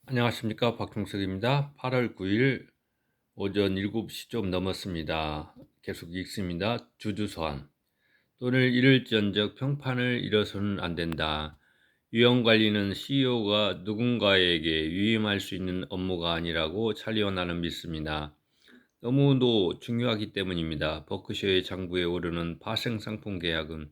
안녕하십니까, 박종석입니다. 8월 9일 오전 7시 좀 넘었습니다. 계속 읽습니다. 주주소환. 돈을 잃을지언정 평판을 잃어서는 안 된다. 유형관리는 CEO가 누군가에게 위임할 수 있는 업무가 아니라고 찰리오나는 믿습니다. 너무도 중요하기 때문입니다. 버크셔의 장부에 오르는 파생상품 계약은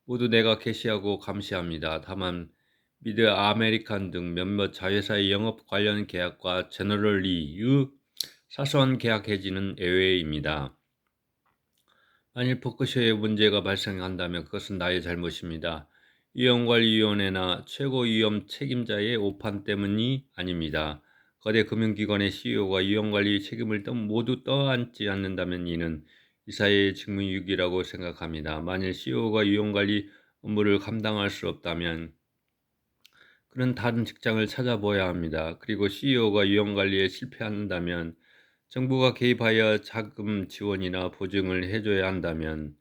모두 내가 개시하고 감시합니다. 다만 미드 아메리칸 등 몇몇 자회사의 영업 관련 계약과 제너럴 리의 사소한 계약 해지는 예외입니다. 만일 버크셔에 문제가 발생한다면 그것은 나의 잘못입니다. 위험관리위원회나 최고위험 책임자의 오판 때문이 아닙니다. 거대 금융기관의 CEO가 위험관리 책임을 모두 떠안지 않는다면 이는 이사의 직무유기라고 생각합니다. 만일 CEO가 위험관리 업무를 감당할 수 없다면 그는 다른 직장을 찾아봐야 합니다. 그리고 CEO가 위험관리에 실패한다면 정부가 개입하여 자금 지원이나 보증을 해줘야 한다면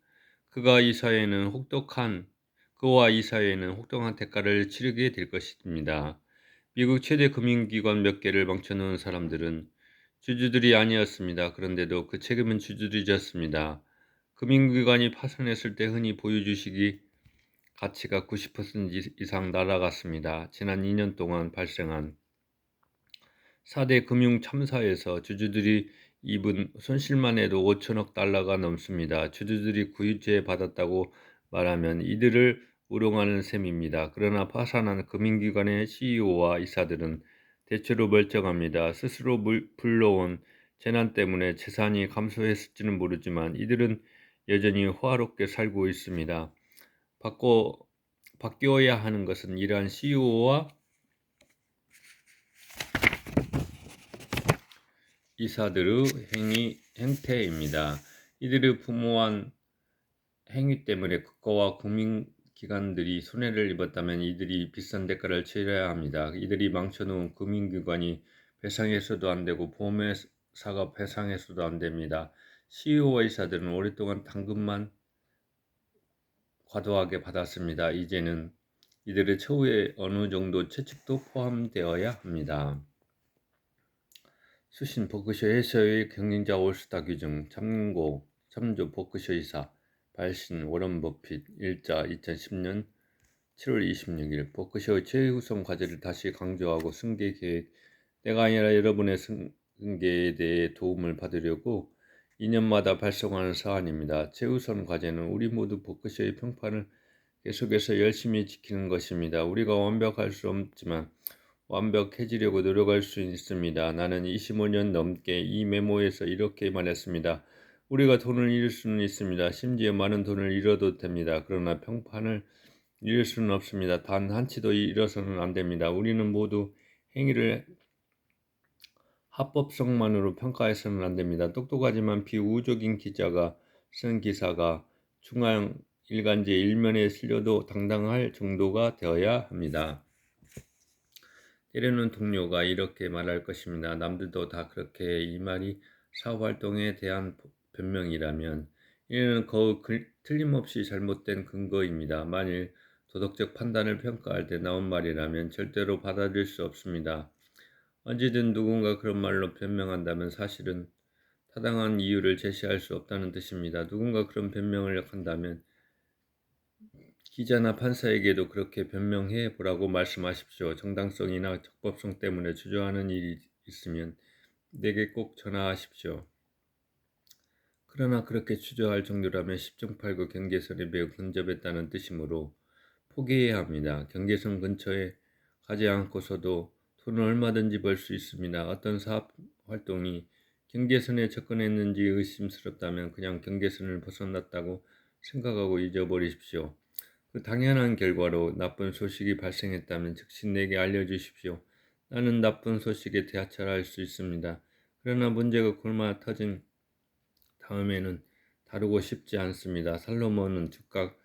그와 이 사회는 혹독한 대가를 치르게 될 것입니다. 미국 최대 금융기관 몇 개를 망쳐놓은 사람들은 주주들이 아니었습니다. 그런데도 그 책임은 주주들이 졌습니다. 금융기관이 파산했을 때 흔히 보유주식이 가치가 90% 이상 날아갔습니다. 지난 2년 동안 발생한 4대 금융 참사에서 주주들이 입은 손실만 해도 5천억 달러가 넘습니다. 주주들이 구제 받았다고 말하면 이들을 우롱하는 셈입니다. 그러나 파산한 금융기관의 CEO와 이사들은 대체로 멀쩡합니다. 스스로 불러온 재난 때문에 재산이 감소했을지는 모르지만 이들은 여전히 호화롭게 살고 있습니다. 바뀌어야 하는 것은 이러한 CEO와 이사들의 행태입니다. 이들의 부모한 행위 때문에 국가와 국민기관들이 손해를 입었다면 이들이 비싼 대가를 치러야 합니다. 이들이 망쳐놓은 금융기관이 배상해서도 안 되고 보험회사가 배상해서도 안 됩니다. CEO와 이사들은 오랫동안 당근만 과도하게 받았습니다. 이제는 이들의 처우에 어느 정도 채찍도 포함되어야 합니다. 수신 버크셔 해서의 경영자 올스타 규정 참조 버크셔 이사 발신 워런 버핏 일자 2010년 7월 26일 버크셔의 최우선 과제를 다시 강조하고 승계 계획 내가 아니라 여러분의 승계에 대해 도움을 받으려고 2년마다 발송하는 사안입니다. 최우선 과제는 우리 모두 버크셔의 평판을 계속해서 열심히 지키는 것입니다. 우리가 완벽할 수 없지만 완벽해지려고 노력할 수 있습니다. 나는 25년 넘게 이 메모에서 이렇게 말했습니다. 우리가 돈을 잃을 수는 있습니다. 심지어 많은 돈을 잃어도 됩니다. 그러나 평판을 잃을 수는 없습니다. 단 한치도 잃어서는 안 됩니다. 우리는 모두 행위를 합법성만으로 평가해서는 안 됩니다. 똑똑하지만 비우호적인 기자가 쓴 기사가 중앙 일간지 일면에 실려도 당당할 정도가 되어야 합니다. 때로는 동료가 이렇게 말할 것입니다. 남들도 다 그렇게 해. 이 말이 사업활동에 대한 변명이라면 이는 거의 틀림없이 잘못된 근거입니다. 만일 도덕적 판단을 평가할 때 나온 말이라면 절대로 받아들일 수 없습니다. 언제든 누군가 그런 말로 변명한다면 사실은 타당한 이유를 제시할 수 없다는 뜻입니다. 누군가 그런 변명을 한다면 기자나 판사에게도 그렇게 변명해 보라고 말씀하십시오. 정당성이나 적법성 때문에 주저하는 일이 있으면 내게 꼭 전화하십시오. 그러나 그렇게 주저할 정도라면 10.89 경계선에 매우 근접했다는 뜻이므로 포기해야 합니다. 경계선 근처에 가지 않고서도 돈을 얼마든지 벌 수 있습니다. 어떤 사업 활동이 경계선에 접근했는지 의심스럽다면 그냥 경계선을 벗어났다고 생각하고 잊어버리십시오. 그 당연한 결과로 나쁜 소식이 발생했다면 즉시 내게 알려주십시오. 나는 나쁜 소식에 대처할 수 있습니다. 그러나 문제가 골마 터진 다음에는 다루고 싶지 않습니다. 살로몬은 즉각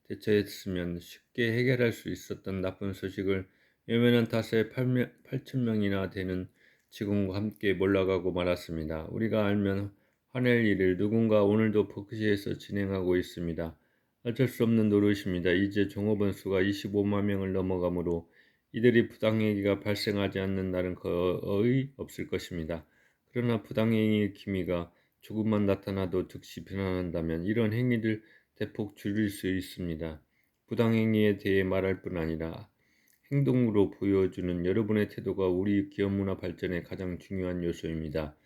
대처했으면 쉽게 해결할 수 있었던 나쁜 소식을 외면한 탓에 8,000명이나 되는 직원과 함께 몰락하고 말았습니다. 우리가 알면 화낼 일을 누군가 오늘도 버크시에서 진행하고 있습니다. 어쩔 수 없는 노릇입니다. 이제 종업원 수가 25만 명을 넘어가므로 이들이 부당행위가 발생하지 않는 날은 거의 없을 것입니다. 그러나 부당행위의 기미가 조금만 나타나도 즉시 변환한다면 이런 행위를 대폭 줄일 수 있습니다. 부당행위에 대해 말할 뿐 아니라 행동으로 보여주는 여러분의 태도가 우리 기업 문화 발전의 가장 중요한 요소입니다.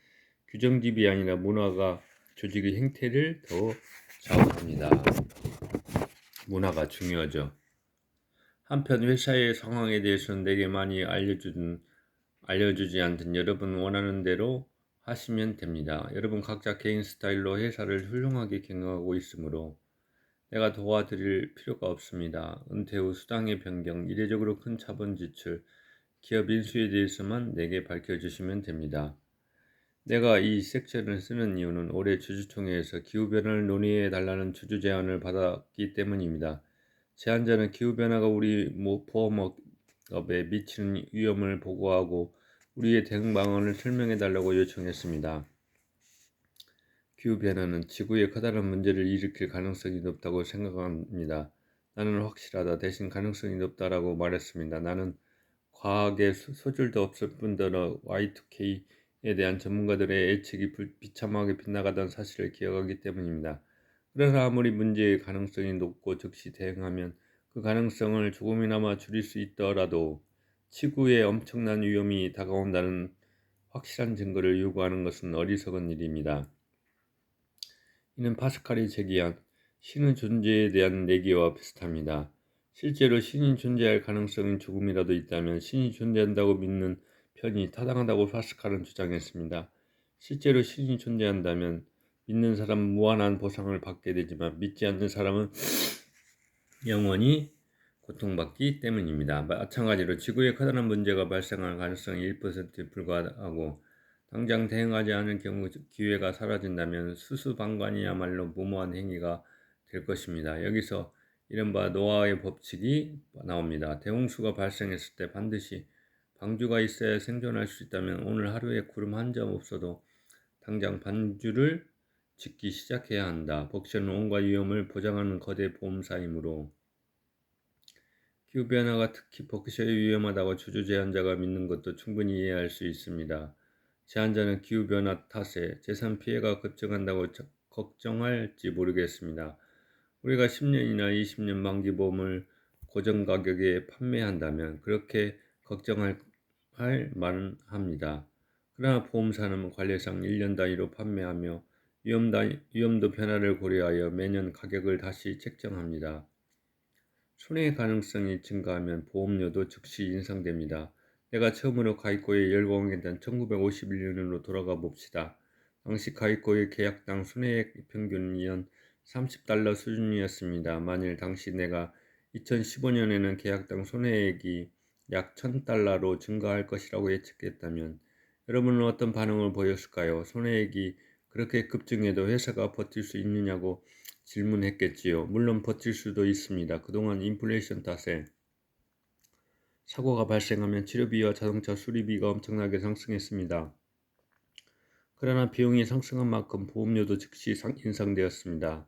규정집이 아니라 문화가 조직의 행태를 더 좌우합니다. 문화가 중요하죠. 한편 회사의 상황에 대해서는 내게 많이 알려주지 않든 여러분 원하는 대로 하시면 됩니다. 여러분 각자 개인 스타일로 회사를 훌륭하게 경영하고 있으므로 내가 도와드릴 필요가 없습니다. 은퇴 후 수당의 변경, 이례적으로 큰 자본 지출, 기업 인수에 대해서만 내게 밝혀주시면 됩니다. 내가 이 섹션을 쓰는 이유는 올해 주주총회에서 기후변화를 논의해 달라는 주주 제안을 받았기 때문입니다. 제안자는 기후변화가 우리 보험업에 미치는 위험을 보고하고 우리의 대응 방안을 설명해 달라고 요청했습니다. 기후변화는 지구에 커다란 문제를 일으킬 가능성이 높다고 생각합니다. 나는 확실하다. 대신 가능성이 높다라고 말했습니다. 나는 과학에 소질도 없을 뿐더러 Y2K에 대한 전문가들의 예측이 비참하게 빗나가던 사실을 기억하기 때문입니다. 그러나 아무리 문제의 가능성이 높고 즉시 대응하면 그 가능성을 조금이나마 줄일 수 있더라도 지구에 엄청난 위험이 다가온다는 확실한 증거를 요구하는 것은 어리석은 일입니다. 이는 파스칼이 제기한 신의 존재에 대한 내기와 비슷합니다. 실제로 신이 존재할 가능성이 조금이라도 있다면 신이 존재한다고 믿는 편이 타당하다고 파스칼은 주장했습니다. 실제로 신이 존재한다면 믿는 사람은 무한한 보상을 받게 되지만 믿지 않는 사람은 영원히 고통받기 때문입니다. 마찬가지로 지구에 커다란 문제가 발생할 가능성이 1%에 불과하고 당장 대응하지 않을 경우 기회가 사라진다면 수수방관이야말로 무모한 행위가 될 것입니다. 여기서 이른바 노아의 법칙이 나옵니다. 대홍수가 발생했을 때 반드시 방주가 있어야 생존할 수 있다면 오늘 하루에 구름 한 점 없어도 당장 반주를 짓기 시작해야 한다. 벅시는 온갖 위험을 보장하는 거대 보험사이므로 기후변화가 특히 버크셔에 위험하다고 주주 제안자가 믿는 것도 충분히 이해할 수 있습니다. 제안자는 기후변화 탓에 재산 피해가 급증한다고 걱정할지 모르겠습니다. 우리가 10년이나 20년 만기보험을 고정가격에 판매한다면 그렇게 걱정할 만합니다. 그러나 보험사는 관례상 1년 단위로 판매하며 위험도 변화를 고려하여 매년 가격을 다시 책정합니다. 손해 가능성이 증가하면 보험료도 즉시 인상됩니다. 내가 처음으로 가입고에 열광했던 1951년으로 돌아가 봅시다. 당시 가입고의 계약당 손해액 평균은 연 $30 수준이었습니다. 만일 당시 내가 2015년에는 계약당 손해액이 약 $1000로 증가할 것이라고 예측했다면 여러분은 어떤 반응을 보였을까요? 손해액이 그렇게 급증해도 회사가 버틸 수 있느냐고 질문했겠지요. 물론 버틸 수도 있습니다. 그동안 인플레이션 탓에 사고가 발생하면 치료비와 자동차 수리비가 엄청나게 상승했습니다. 그러나 비용이 상승한 만큼 보험료도 즉시 인상되었습니다.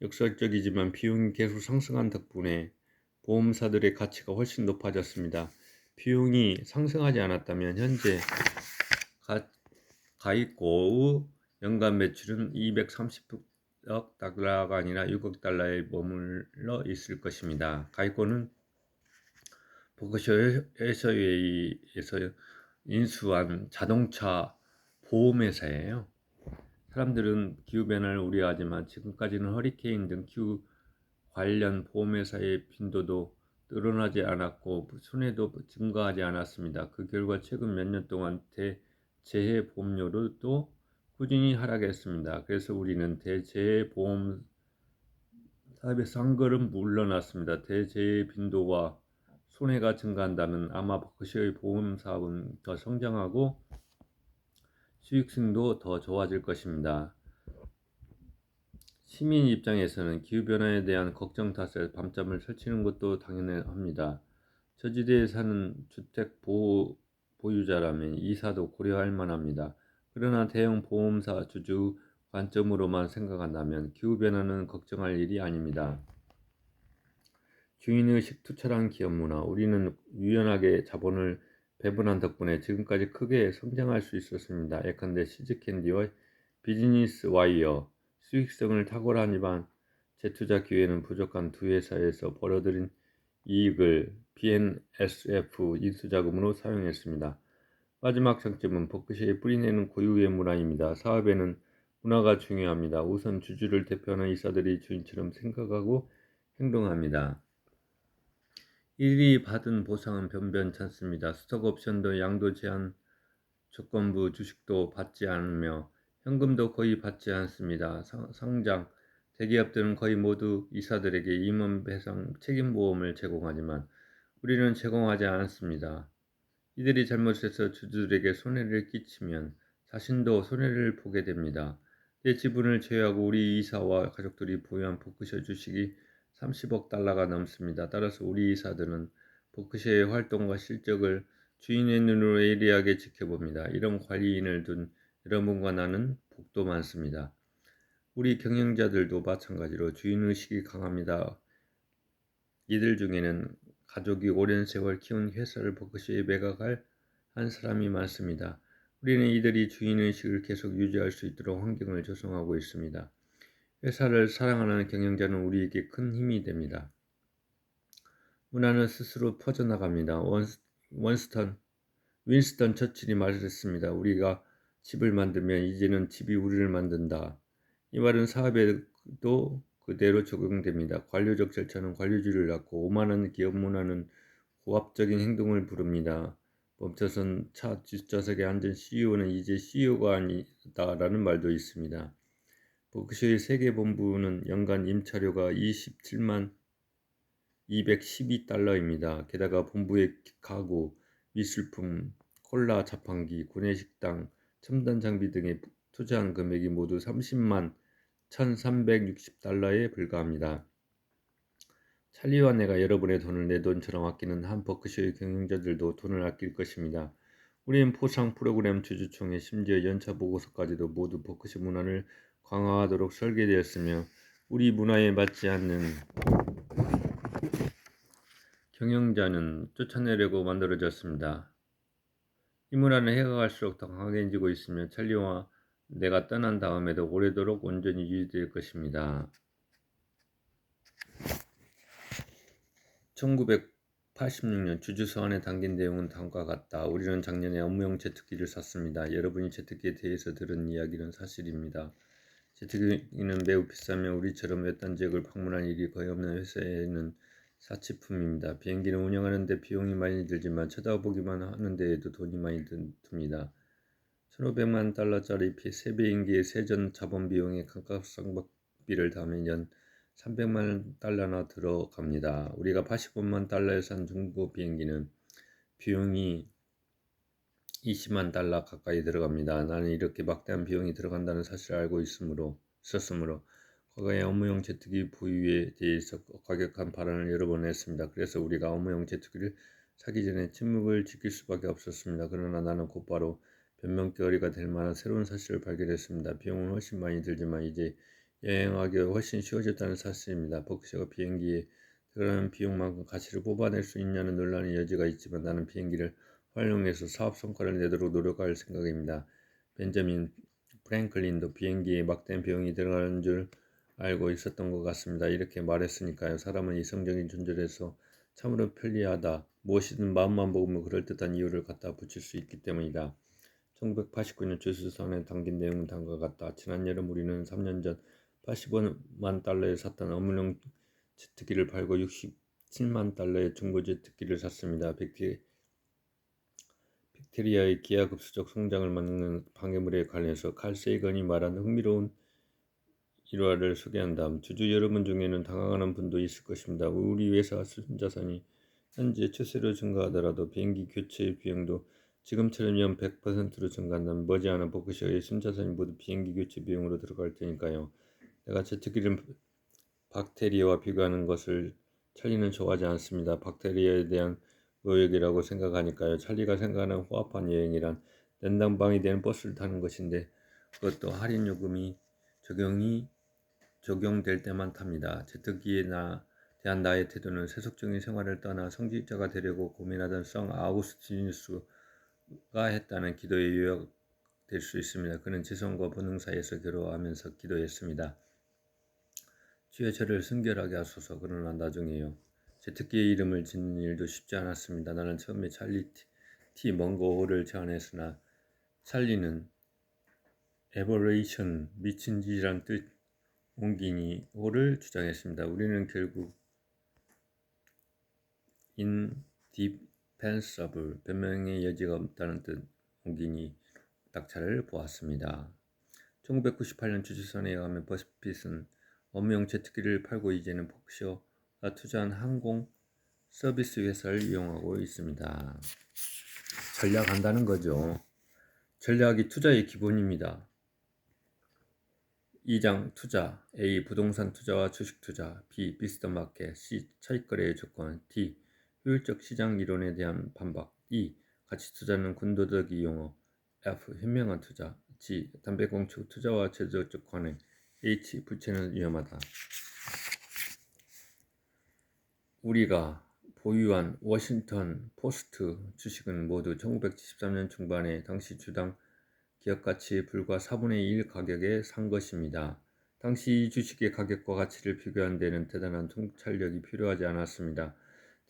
역설적이지만 비용이 계속 상승한 덕분에 보험사들의 가치가 훨씬 높아졌습니다. 비용이 상승하지 않았다면 현재 가입고의 연간 매출은 230억 달러가 아니라 6억 달러에 머물러 있을 것입니다. 가입고는 버크셔 해서웨이에서 인수한 자동차 보험회사예요. 사람들은 기후변화를 우려하지만 지금까지는 허리케인 등 기후 관련 보험회사의 빈도도 늘어나지 않았고 손해도 증가하지 않았습니다. 그 결과 최근 몇 년 동안 대재해 보험료도 꾸준히 하락했습니다. 그래서 우리는 대재해 보험 사업에서 한 걸음 물러났습니다. 대재해 빈도와 손해가 증가한다면 아마 버크셔의 보험 사업은 더 성장하고 수익성도 더 좋아질 것입니다. 시민 입장에서는 기후변화에 대한 걱정 탓에 밤잠을 설치는 것도 당연합니다. 저지대에 사는 주택 보유자라면 이사도 고려할 만합니다. 그러나 대형 보험사 주주 관점으로만 생각한다면 기후변화는 걱정할 일이 아닙니다. 주인의식 투철한 기업 문화. 우리는 유연하게 자본을 배분한 덕분에 지금까지 크게 성장할 수 있었습니다. 예컨대 시즈캔디와 비즈니스 와이어, 수익성을 탁월하지만 재투자 기회는 부족한 두 회사에서 벌어들인 이익을 BNSF 인수자금으로 사용했습니다. 마지막 장점은 버크셔의 뿌리내는 고유의 문화입니다. 사업에는 문화가 중요합니다. 우선 주주를 대표하는 이사들이 주인처럼 생각하고 행동합니다. 이들이 받은 보상은 변변찮습니다. 스톡 옵션도 양도 제한 조건부 주식도 받지 않으며 현금도 거의 받지 않습니다. 상장 대기업들은 거의 모두 이사들에게 임원 배상 책임보험을 제공하지만 우리는 제공하지 않습니다. 이들이 잘못해서 주주들에게 손해를 끼치면 자신도 손해를 보게 됩니다. 내 지분을 제외하고 우리 이사와 가족들이 보유한 버크셔 주식이 30억 달러가 넘습니다. 따라서 우리 이사들은 버크셔의 활동과 실적을 주인의 눈으로 예리하게 지켜봅니다. 이런 관리인을 둔 여러분과 나는 복도 많습니다. 우리 경영자들도 마찬가지로 주인의식이 강합니다. 이들 중에는 가족이 오랜 세월 키운 회사를 버크셔에 매각할 한 사람이 많습니다. 우리는 이들이 주인의식을 계속 유지할 수 있도록 환경을 조성하고 있습니다. 회사를 사랑하는 경영자는 우리에게 큰 힘이 됩니다. 문화는 스스로 퍼져나갑니다. 윈스턴 처칠이 말했습니다. 우리가 집을 만들면 이제는 집이 우리를 만든다. 이 말은 사업에도 그대로 적용됩니다. 관료적 절차는 관료주의를 낳고 오만한 기업 문화는 고압적인 행동을 부릅니다. 멈춰선 차 뒷좌석에 앉은 CEO는 이제 CEO가 아니다라는 말도 있습니다. 버크셔의 세계 본부는 연간 임차료가 27만 212달러입니다. 게다가 본부의 가구, 미술품, 콜라 자판기, 구내식당, 첨단 장비 등에 투자한 금액이 모두 30만 1360달러에 불과합니다. 찰리와 내가 여러분의 돈을 내 돈처럼 아끼는 한 버크셔의 경영자들도 돈을 아낄 것입니다. 우리는 포상 프로그램 주주총회 심지어 연차 보고서까지도 모두 버크셔 문화를 강화하도록 설계되었으며 우리 문화에 맞지 않는 경영자는 쫓아내려고 만들어졌습니다. 이 문화는 해가 갈수록 더 강해지고 있으며 찰리와 내가 떠난 다음에도 오래도록 온전히 유지될 것입니다. 1986년 주주 서한에 담긴 내용은 다음과 같다. 우리는 작년에 업무용 제트기를 샀습니다. 여러분이 제트기에 대해서 들은 이야기는 사실입니다. 제트기는 매우 비싸며 우리처럼 외딴 지역을 방문할 일이 거의 없는 회사에는 사치품입니다. 비행기는 운영하는 데 비용이 많이 들지만 쳐다보기만 하는 데에도 돈이 많이 듭니다. 1,500만 달러짜리 새 비행기의 세전 자본 비용에 감가상각비를 더하면 연 300만 달러나 들어갑니다. 우리가 85만 달러에 산 중고 비행기는 비용이 20만 달러 가까이 들어갑니다. 나는 이렇게 막대한 비용이 들어간다는 사실을 알고 있었으므로 과거에 업무용 제트기 보유에 대해서 과격한 발언을 여러 번 했습니다. 그래서 우리가 업무용 제트기를 사기 전에 침묵을 지킬 수밖에 없었습니다. 그러나 나는 곧바로 변명거리가 될 만한 새로운 사실을 발견했습니다. 비용은 훨씬 많이 들지만 이제 여행하기가 훨씬 쉬워졌다는 사실입니다. 버크셔가 비행기에 들어가는 비용만큼 가치를 뽑아낼 수 있냐는 논란의 여지가 있지만 나는 비행기를 활용해서 사업 성과를 내도록 노력할 생각입니다. 벤자민 프랭클린도 비행기에 막대한 비용이 들어가는 줄 알고 있었던 것 같습니다. 이렇게 말했으니까요. 사람은 이성적인 존재라서 참으로 편리하다. 무엇이든 마음만 먹으면 그럴듯한 이유를 갖다 붙일 수 있기 때문이다. 1989년 주수선에 담긴 내용은 다음과 같다. 지난 여름 우리는 3년 전 85만 달러에 샀던 업무용 제트기를 팔고 67만 달러의 중고 제트기를 샀습니다. 빅테리아의 기하급수적 성장을 막는 방해물에 관해서 칼 세이건이 말한 흥미로운 일화를 소개한 다음 주주 여러분 중에는 당황하는 분도 있을 것입니다. 우리 회사 순자산이 현재 추세로 증가하더라도 비행기 교체 비용도 지금처럼 연 100%로 증가한다면 머지않아 버크셔의 순자산이 모두 비행기 교체 비용으로 들어갈 테니까요. 내가 제트기를 박테리아와 비교하는 것을 찰리는 좋아하지 않습니다. 박테리아에 대한 노역이라고 생각하니까요. 찰리가 생각하는 호합한 여행이란 냉난방이 되는 버스를 타는 것인데 그것도 할인 요금이 적용될 때만 탑니다. 제트기에 대한 나의 태도는 세속적인 생활을 떠나 성직자가 되려고 고민하던 성 아우구스티누스가 했다는 기도에 요약될 수 있습니다. 그는 지성과 본능 사이에서 괴로워하면서 기도했습니다. 주여 저를 순결하게 하소서. 그러나 나중에요. 제 특기의 이름을 짓는 일도 쉽지 않았습니다. 나는 처음에 찰리 T. 먼고호를 제안했으나 찰리는 에버레이션 미친 짓이란 뜻 옹기니호를 주장했습니다. 우리는 결국 indefensible 변명의 여지가 없다는 뜻 옹기니 낙찰을 보았습니다. 1998년 주주선에 의하면 버핏은 업무용 제트기를 팔고 이제는 폭셔가 투자한 항공 서비스 회사를 이용하고 있습니다. 전략한다는 거죠. 전략이 투자의 기본입니다. 2장 투자 A. 부동산 투자와 주식 투자 B. 비스더 마켓 C. 차익거래의 조건 D. 효율적 시장 이론에 대한 반박 E. 가치 투자는 군도덕이 용어 F. 현명한 투자 G. 담배꽁초 투자와 제도적 관행 H. 부채는 위험하다. 우리가 보유한 워싱턴 포스트 주식은 모두 1973년 중반에 당시 주당 기업가치의 불과 4분의 1 가격에 산 것입니다. 당시 이 주식의 가격과 가치를 비교한 데는 대단한 통찰력이 필요하지 않았습니다.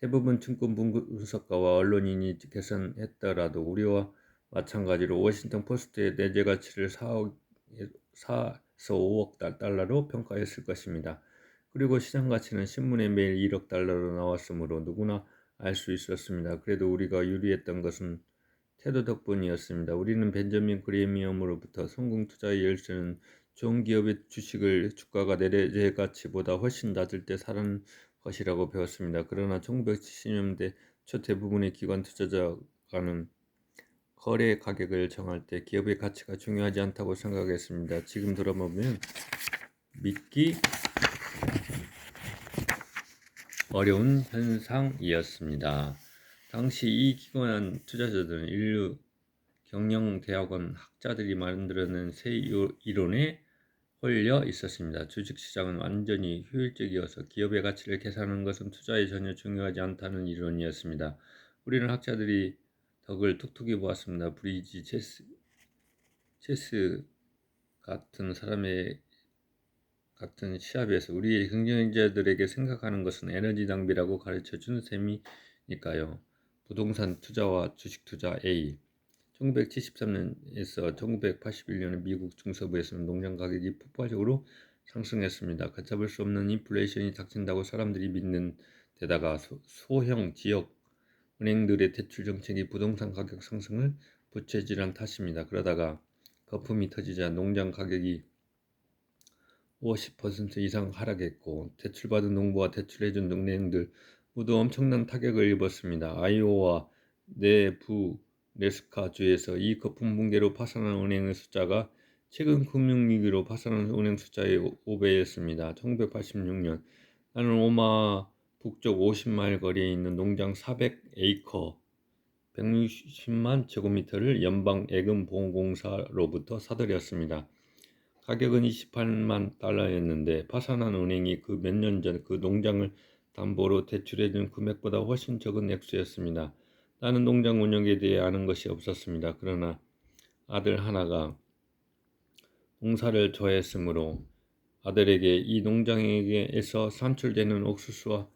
대부분 증권 분석가와 언론인이 계산했더라도 우리와 마찬가지로 워싱턴 포스트의 내재 가치를 4에서 5억 달러로 평가했을 것입니다. 그리고 시장 가치는 신문에 매일 1억 달러로 나왔으므로 누구나 알 수 있었습니다. 그래도 우리가 유리했던 것은 태도 덕분이었습니다. 우리는 벤저민 그레미엄으로부터 성공 투자의 열쇠는 좋은 기업의 주가가 내재 가치보다 훨씬 낮을 때 사는 것이라고 배웠습니다. 그러나 1970년대 초 대부분의 기관 투자자가는 거래 가격을 정할 때 기업의 가치가 중요하지 않다고 생각했습니다. 지금 돌아보면 믿기 어려운 현상이었습니다. 당시 이 기관 투자자들은 인류 경영대학원 학자들이 만들어낸 새 이론에 홀려 있었습니다. 주식시장은 완전히 효율적이어서 기업의 가치를 계산하는 것은 투자에 전혀 중요하지 않다는 이론이었습니다. 우리는 학자들이 덕을 톡톡히 보았습니다. 브리지 체스 같은 사람의 같은 시합에서 우리의 경쟁자들에게 생각하는 것은 에너지 낭비라고 가르쳐준 셈이니까요. 부동산 투자와 주식 투자 A 1973년에서 1981년에 미국 중서부에서는 농장 가격이 폭발적으로 상승했습니다. 걷잡을 수 없는 인플레이션이 닥친다고 사람들이 믿는 데다가 소형 지역 은행들의 대출 정책이 부동산 가격 상승을 부채질한 탓입니다. 그러다가 거품이 터지자 농장 가격이 50% 이상 하락했고 대출받은 농부와 대출해준 은행들 모두 엄청난 타격을 입었습니다. 아이오와 네브래스카 주에서 이 거품 붕괴로 파산한 은행의 숫자가 최근 금융위기로 파산한 은행 숫자의 5배였습니다. 1986년 나는 오마하 북쪽 50마일 거리에 있는 농장 400에이커 160만 제곱미터를 연방예금보험공사로부터 사들였습니다. 가격은 28만 달러였는데 파산한 은행이 그 몇 년 전 그 농장을 담보로 대출해준 금액보다 훨씬 적은 액수였습니다. 나는 농장 운영에 대해 아는 것이 없었습니다. 그러나 아들 하나가 농사를 좋아했으므로 아들에게 이 농장에서 산출되는 옥수수와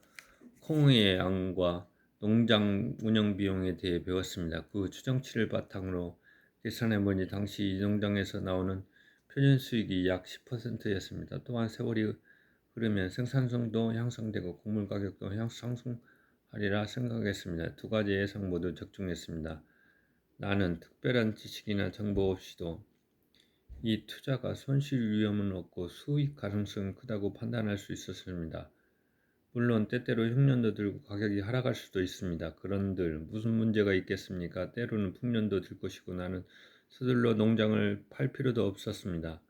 콩의 양과 농장 운영 비용에 대해 배웠습니다. 그 추정치를 바탕으로 계산해보니 당시 이 농장에서 나오는 표준 수익이 약 10%였습니다. 또한 세월이 흐르면 생산성도 향상되고 곡물 가격도 상승하리라 생각했습니다. 두 가지 예상 모두 적중했습니다. 나는 특별한 지식이나 정보 없이도 이 투자가 손실 위험은 없고 수익 가능성은 크다고 판단할 수 있었습니다. 물론 때때로 흉년도 들고 가격이 하락할 수도 있습니다. 그런들 무슨 문제가 있겠습니까? 때로는 풍년도 들 것이고 나는 서둘러 농장을 팔 필요도 없었습니다.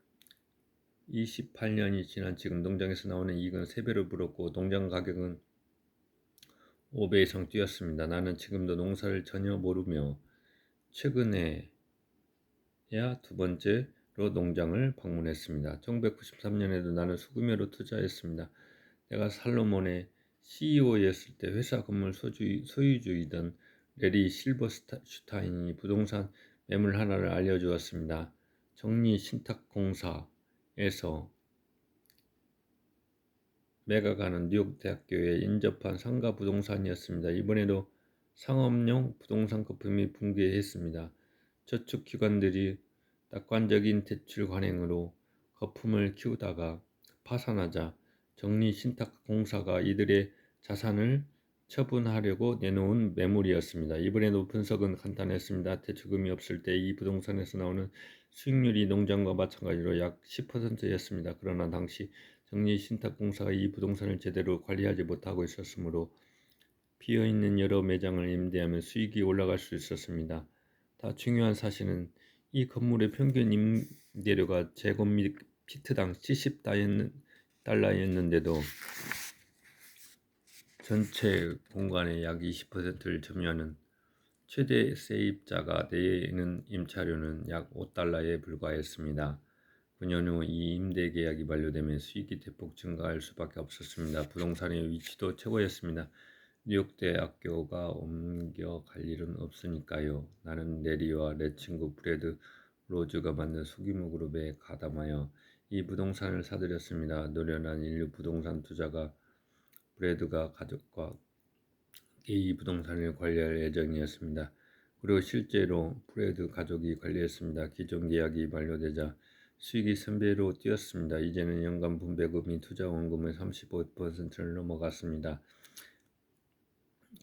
28년이 지난 지금 농장에서 나오는 이익은 3배로 불었고 농장 가격은 5배 이상 뛰었습니다. 나는 지금도 농사를 전혀 모르며 최근에야 두 번째로 농장을 방문했습니다. 1993년에도 나는 소규모로 투자했습니다. 내가 살로몬의 CEO였을 때 회사 건물 소유주이던 레리 실버슈타인이 부동산 매물 하나를 알려주었습니다. 정리신탁공사에서 매각하는 뉴욕 대학교에 인접한 상가 부동산이었습니다. 이번에도 상업용 부동산 거품이 붕괴했습니다. 저축기관들이 낙관적인 대출 관행으로 거품을 키우다가 파산하자 정리신탁공사가 이들의 자산을 처분하려고 내놓은 매물이었습니다. 이번에도 분석은 간단했습니다. 대출금이 없을 때 이 부동산에서 나오는 수익률이 농장과 마찬가지로 약 10%였습니다. 그러나 당시 정리신탁공사가 이 부동산을 제대로 관리하지 못하고 있었으므로 비어있는 여러 매장을 임대하면 수익이 올라갈 수 있었습니다. 더 중요한 사실은 이 건물의 평균 임대료가 제곱미터당 70달러였는데도 전체 공간의 약 20%를 점유하는 최대 세입자가 내는 임차료는 약 5달러에 불과했습니다. 9년 후 이 임대 계약이 만료되면 수익이 대폭 증가할 수밖에 없었습니다. 부동산의 위치도 최고였습니다. 뉴욕 대학교가 옮겨갈 일은 없으니까요. 나는 내리와 내 친구 브래드 로즈가 만든 소규모 그룹에 가담하여 이 부동산을 사들였습니다. 노련한 인류 부동산 투자가 브래드가 가족과 이 부동산을 관리할 예정이었습니다. 그리고 실제로 브래드 가족이 관리했습니다. 기존 계약이 만료되자 수익이 3배로 뛰었습니다. 이제는 연간 분배금이 투자 원금의 35%를 넘어갔습니다.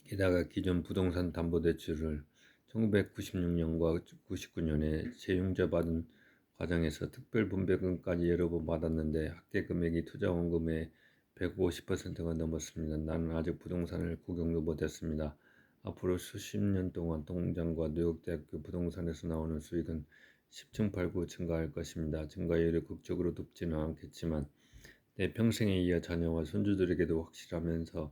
게다가 기존 부동산 담보대출을 1996년과 99년에 재융자받은 과정에서 특별분배금까지 여러 번 받았는데 합계 금액이 투자 원금의 150%가 넘었습니다. 나는 아직 부동산을 구경도 못했습니다. 앞으로 수십 년 동안 동장과 뉴욕대학교 부동산에서 나오는 수익은 10층 팔고 증가할 것입니다. 증가율이 극적으로 높지는 않겠지만 내 평생에 이어 자녀와 손주들에게도 확실하면서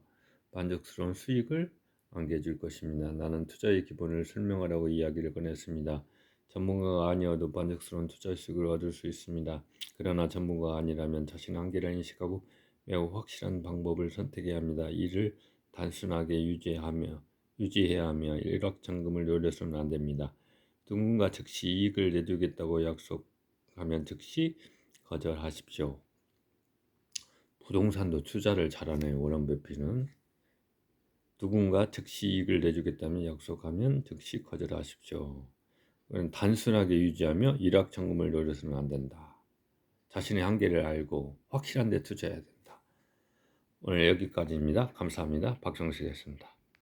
만족스러운 수익을 안겨줄 것입니다. 나는 투자의 기본을 설명하라고 이야기를 꺼냈습니다. 전문가가 아니어도 만족스러운 투자 수익을 얻을 수 있습니다. 그러나 전문가가 아니라면 자신의 한계를 인식하고 매우 확실한 방법을 선택해야 합니다. 이를 단순하게 유지해야 하며 일확천금을 노려서는 안 됩니다. 누군가 즉시 이익을 내주겠다고 약속하면 즉시 거절하십시오. 부동산도 투자를 잘하네요. 워런 버핏은. 누군가 즉시 이익을 내주겠다면 약속하면 즉시 거절하십시오. 단순하게 유지하며 일확천금을 노려서는 안 된다. 자신의 한계를 알고 확실한 데 투자해야 된다. 오늘 여기까지입니다. 감사합니다. 박정식이었습니다.